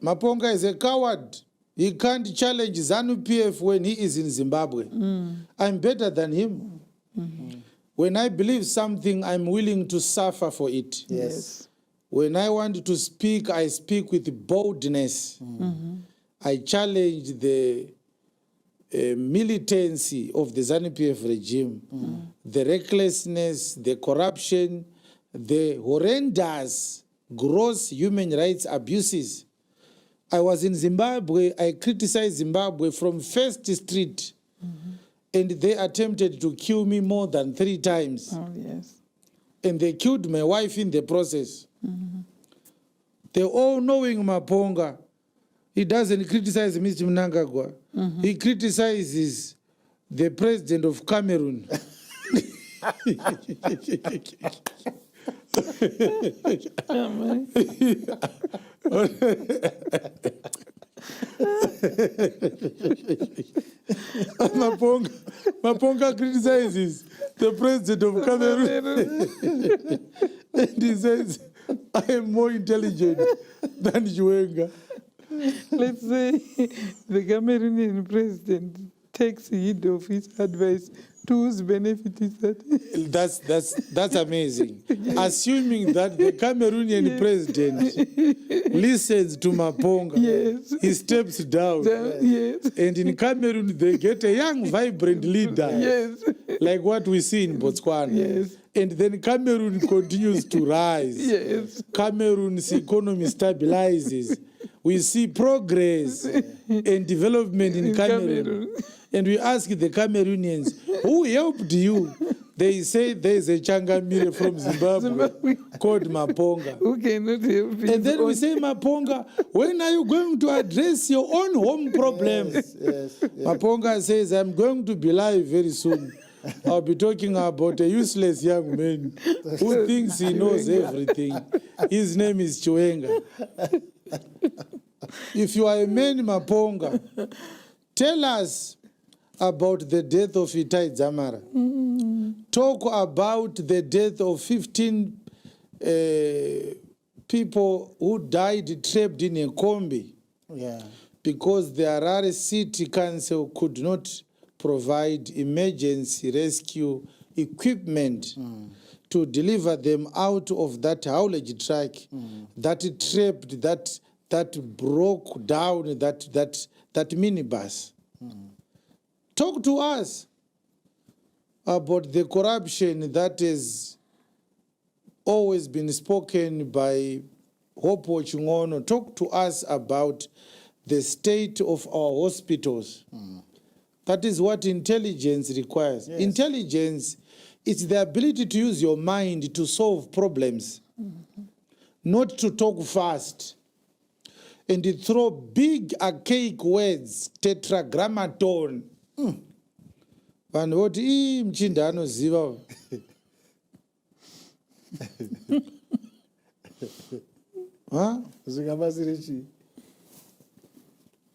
Maponga is a coward. He can't challenge ZANU-PF when he is in Zimbabwe. I'm better than him. When I believe something, I'm willing to suffer for it. Yes. When I want to speak, I speak with boldness. I challenge the militancy of the ZANU-PF regime, the recklessness, the corruption, the horrendous, gross human rights abuses. I was in Zimbabwe. I criticized Zimbabwe from First Street, and they attempted to kill me more than 3 times. Oh, yes. And they killed my wife in the process. The all-knowing Maponga, he doesn't criticize Mr. Mnangagwa. He criticizes the president of Cameroon. Maponga criticizes the president of Cameroon. And he says, I am more intelligent than Chiwenga. Let's say the Cameroonian president takes heed of his advice. To whose benefit is that? That's amazing. Assuming that the Cameroonian president listens to Maponga, he steps down. And in Cameroon, they get a young, vibrant leader, like what we see in Botswana. And then Cameroon continues to rise. Cameroon's economy stabilizes. We see progress and development in Cameroon. And we ask the Cameroonians, who helped you? They say there's a Changamire from Zimbabwe called Maponga. Who cannot help you? And then we say, Maponga, when are you going to address your own home problems? Maponga says, I'm going to be live very soon. I'll be talking about a useless young man who thinks he knows everything. His name is Chiwenga. If you are a man, Maponga, tell us about the death of Itai Dzamara. Talk about the death of 15 people who died trapped in a combi because the Harare City Council could not provide emergency rescue equipment to deliver them out of that haulage truck that trapped, that broke down that minibus. Talk to us about the corruption that has always been spoken by Hope Chingono. Talk to us about the state of our hospitals. That is what intelligence requires. Intelligence is the ability to use your mind to solve problems, not to talk fast and to throw big archaic words, tetragrammaton. Vanhu voti mchinda anoziva.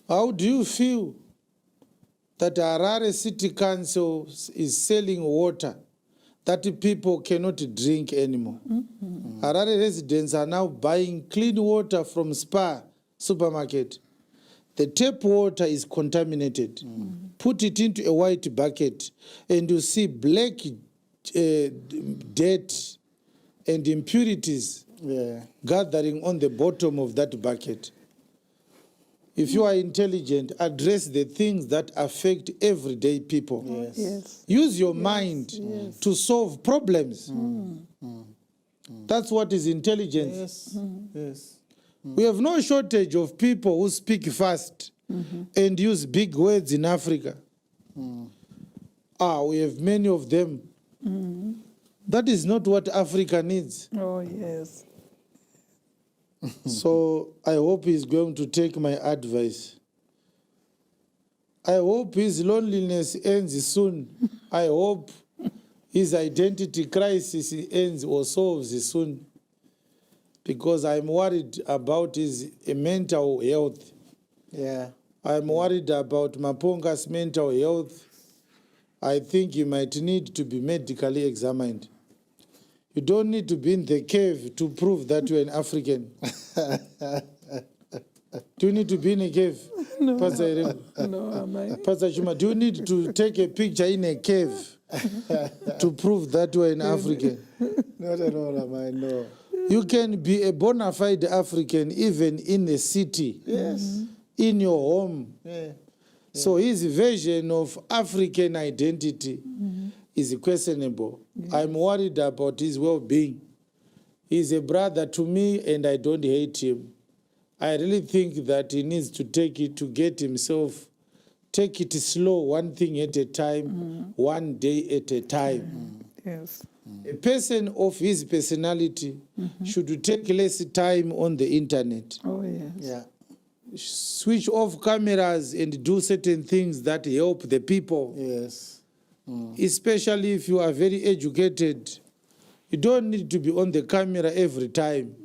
How do you feel that Harare City Council is selling water that people cannot drink anymore? Harare residents are now buying clean water from Spar supermarket. The tap water is contaminated. Put it into a white bucket and you see black dirt and impurities gathering on the bottom of that bucket. If you are intelligent, address the things that affect everyday people. Use your mind to solve problems. That's what is intelligence. We have no shortage of people who speak fast and use big words in Africa. We have many of them. That is not what Africa needs. Oh, yes. So I hope he's going to take my advice. I hope his loneliness ends soon. I hope his identity crisis ends or solves soon. Because I'm worried about his mental health. I'm worried about Maponga's mental health. I think you might need to be medically examined. You don't need to be in the cave to prove that you're an African. Do you need to be in a cave? No. Pastor Irene? No, am I? Pastor Chuma, do you need to take a picture in a cave to prove that you are an African? Not at all, am I? No. You can be a bona fide African even in a city. Yes. In your home. Yeah. So his version of African identity is questionable. I'm worried about his well-being. He's a brother to me and I don't hate him. I really think that he needs to take it to get himself, take it slow, one thing at a time, one day at a time. Yes. A person of his personality should take less time on the internet. Oh, yes. Yeah. Switch off cameras and do certain things that help the people. Yes. Especially if you are very educated. You don't need to be on the camera every time.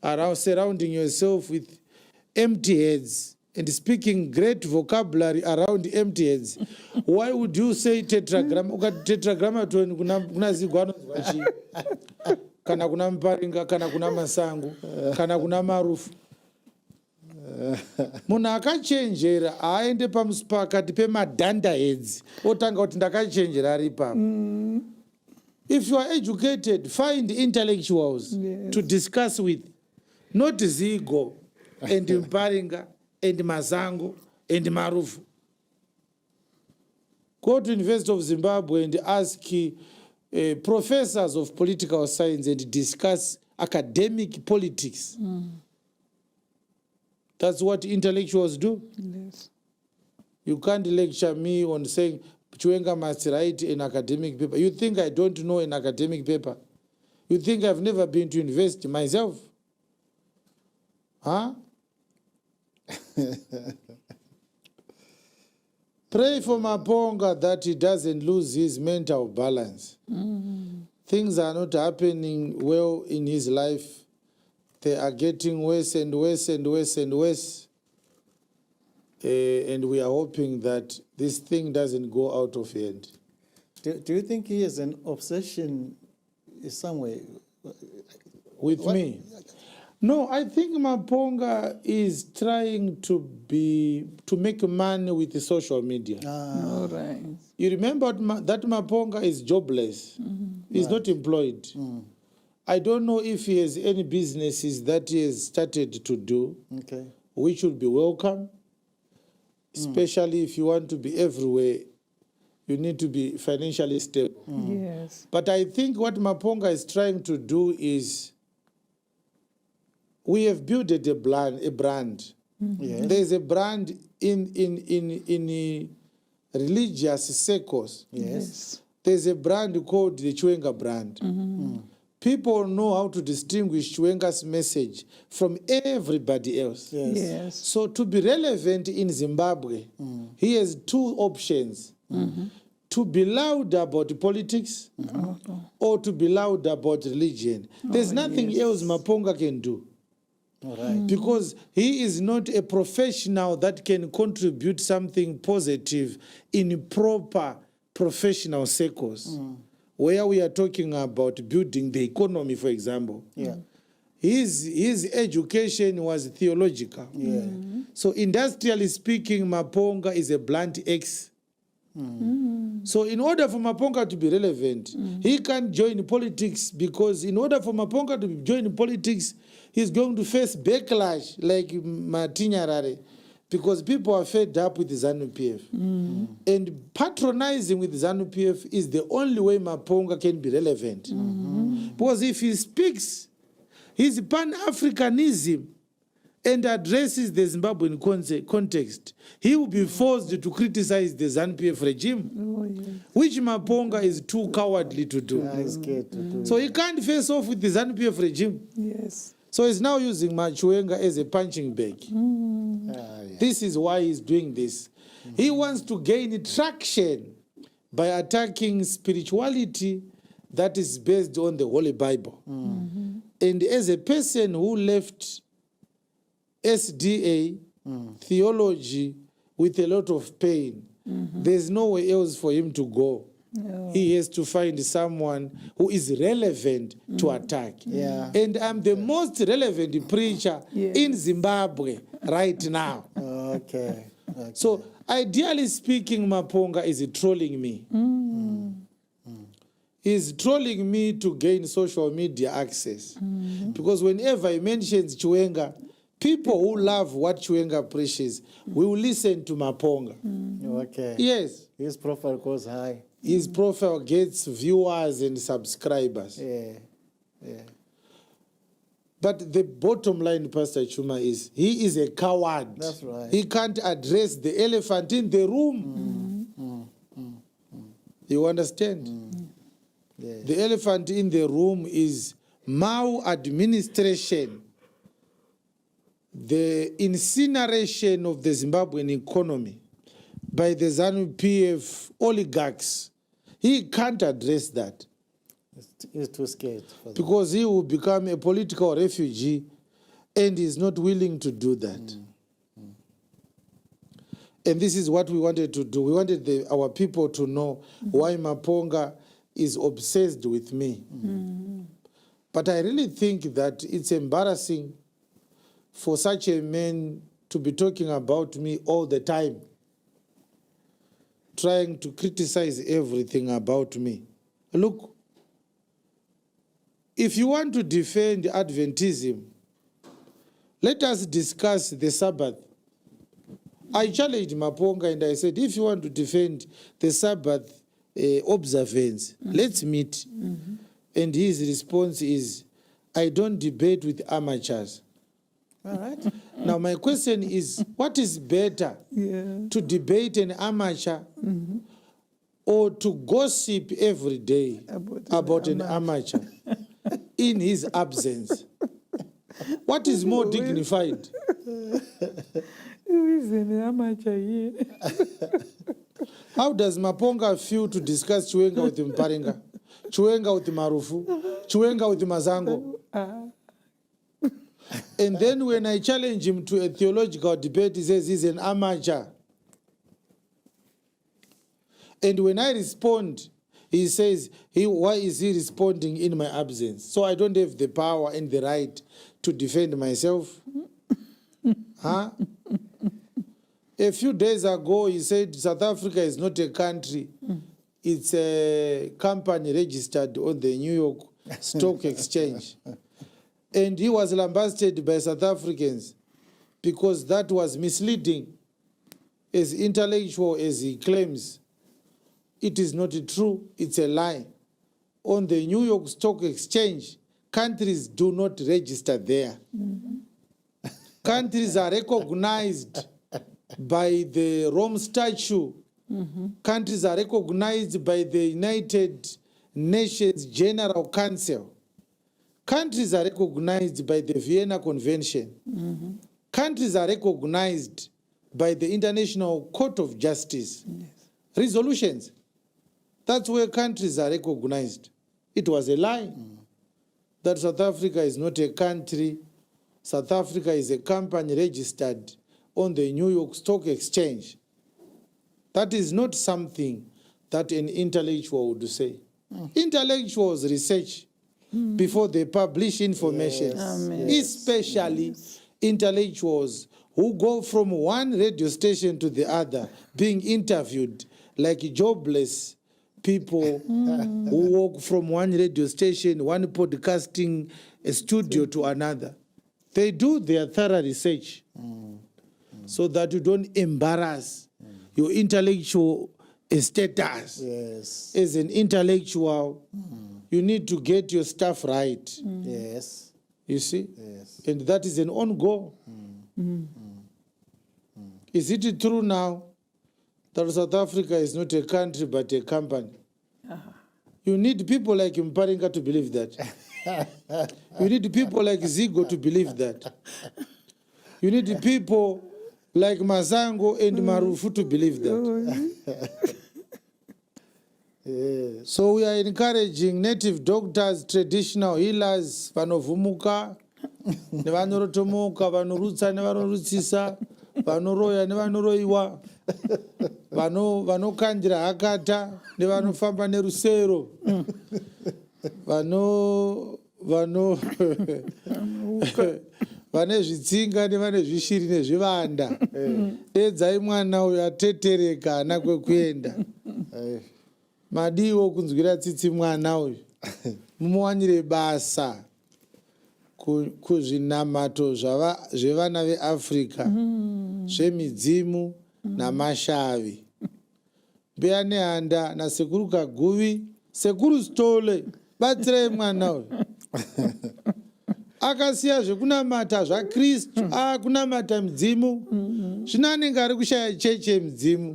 Around surrounding yourself with empty heads and speaking great vocabulary around empty heads. Why would you say tetragram? Tetragrammaton kuna zigwano zvachi. Kana kuna Maponga, kana kuna Masangu, kana kuna Marufu. Munhu akachenjera aende pakati pemadhanda heads otanga kuti ndakachenjera ari ipapo. If you are educated, find intellectuals to discuss with, not Zigo and Maponga and Masango and Marufu. Go to University of Zimbabwe and ask professors of political science and discuss academic politics. That's what intellectuals do. Yes. You can't lecture me on saying Chiwenga must write an academic paper. You think I don't know an academic paper? You think I've never been to university myself? Huh? Pray for Maponga that he doesn't lose his mental balance. Things are not happening well in his life. They are getting worse and worse and worse and worse. And we are hoping that this thing doesn't go out of hand. Do you think he has an obsession in some way? With me? No, I think Maponga is trying to make money with the social media. All right. You remember that Maponga is jobless. He's not employed. I don't know if he has any businesses that he has started to do, which would be welcome, especially if you want to be everywhere. You need to be financially stable. Yes. But I think what Maponga is trying to do is, we have built a brand. Yes. There's a brand in religious circles. Yes. There's a brand called the Chiwenga brand. People know how to distinguish Chiwenga's message from everybody else. Yes. Yes. So to be relevant in Zimbabwe, he has two options. To be loud about politics or to be loud about religion. There's nothing else Maponga can do. All right. Because he is not a professional that can contribute something positive in proper professional circles. Where we are talking about building the economy, for example. Yeah. His education was theological. Yeah. So industrially speaking, Maponga is a blunt X. So in order for Maponga to be relevant, he can't join politics, because in order for Maponga to join politics, he's going to face backlash like Matinyarare, because people are fed up with the ZANU PF. And patronizing with the ZANU PF is the only way Maponga can be relevant. Because if he speaks his Pan-Africanism and addresses the Zimbabwean context, he will be forced to criticize the ZANU-PF regime, which Maponga is too cowardly to do. He's scared to do. So he can't face off with the ZANU-PF regime. Yes. So he's now using Chiwenga as a punching bag. Yeah. This is why he's doing this. He wants to gain traction by attacking spirituality that is based on the Holy Bible. And as a person who left SDA, theology, with a lot of pain, there's nowhere else for him to go. He has to find someone who is relevant to attack. Yeah. And I'm the most relevant preacher in Zimbabwe right now. Okay. So, ideally speaking, Maponga is trolling me. He's trolling me to gain social media access. Because whenever he mentions Chiwenga, people who love what Chiwenga preaches will listen to Maponga. Okay. Yes. His profile goes high. His profile gets viewers and subscribers. Yeah. Yeah. But the bottom line, Pastor Chuma, is he is a coward. That's right. He can't address the elephant in the room. You understand? Yeah. The elephant in the room is maladministration, the incineration of the Zimbabwean economy by the ZANU PF oligarchs. He can't address that He's too scared for that. because he will become a political refugee and is not willing to do that. And this is what we wanted to do. We wanted our people to know why Maponga is obsessed with me. But I really think that it's embarrassing for such a man to be talking about me all the time, trying to criticize everything about me. Look, if you want to defend Adventism, let us discuss the Sabbath. I challenged Maponga and I said, if you want to defend the Sabbath observance, let's meet. And his response is, I don't debate with amateurs. All right. Now, my question is, what is better, to debate an amateur or to gossip every day about an amateur in his absence? What is more dignified? Who is an amateur here? How does Maponga feel to discuss Chiwenga with Mparinga, Chiwenga with Marufu, Chiwenga with Mazango? And then when I challenge him to a theological debate, he says he's an amateur. And when I respond, he says, why is he responding in my absence? So I don't have the power and the right to defend myself? Huh? A few days ago, he said South Africa is not a country. It's a company registered on the New York Stock Exchange. And he was lambasted by South Africans because that was misleading. As intellectual as he claims, it is not true, it's a lie. On the New York Stock Exchange, countries do not register there. Countries are recognized by the Rome Statute. Countries are recognized by the United Nations General Council. Countries are recognized by the Vienna Convention. Countries are recognized by the International Court of Justice. Resolutions. That's where countries are recognized. It was a lie that South Africa is not a country. South Africa is a company registered on the New York Stock Exchange. That is not something that an intellectual would say. Intellectuals research before they publish information, especially intellectuals who go from one radio station to the other being interviewed like jobless people who walk from one radio station, one podcasting studio to another. They do their thorough research so that you don't embarrass your intellectual status. Yes. As an intellectual, you need to get your stuff right. Yes. You see? Yes. And that is an on goal. Is it true now that South Africa is not a country but a company? You need people like Mparinga to believe that. You need people like Zigo to believe that. You need people like Mazango and Marufu to believe that. Yes. So we are encouraging native doctors, traditional healers, vanovhumuka, nevanorotomoka, vanorutsa nevanorotsisa, vanoroya nevanoroiwa. vanokanjira hakata nevanofamba nerusero vane zvitsinga nevane zvishiri nezvivanda. Dedzai mwana uyo atetereka hana kwekuenda. Madiwo kunzwira tsitsi mwana uyu. Mumuwanire basa kuzvinamato zvevana veAfrica zvemidzimu namashavi. Mbeya nehanda nasekuru Kaguvi, sekuru Stole, batsirai mwana uyu. Akasiya zvekunamata zvaKristu, kunamata midzimu. Zvino anenge ari kushaya cheche yemidzimu.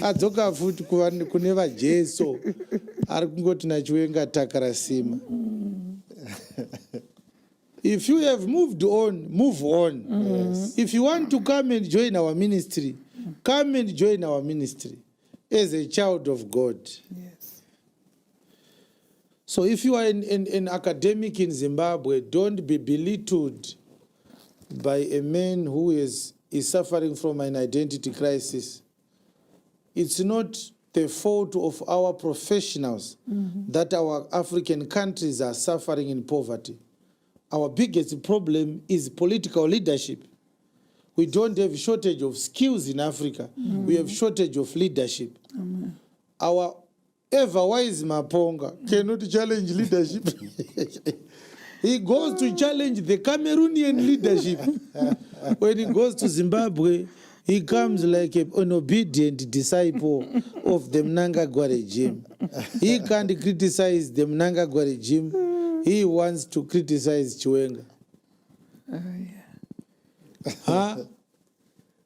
Adzoka futi kune vaJesu. Ari kungoti naChiwenga takarasima. If you have moved on, move on. Yes. If you want to come and join our ministry, come and join our ministry as a child of God. Yes. So if you are an academic in Zimbabwe, don't be belittled by a man who is suffering from an identity crisis. It's not the fault of our professionals that our African countries are suffering in poverty. Our biggest problem is political leadership. We don't have shortage of skills in Africa. We have shortage of leadership. Our ever-wise Maponga cannot challenge leadership. He goes to challenge the Cameroonian leadership. When he goes to Zimbabwe, he comes like an obedient disciple of the Mnangagwa regime. He can't criticize the Mnangagwa regime. He wants to criticize Chiwenga. Yeah.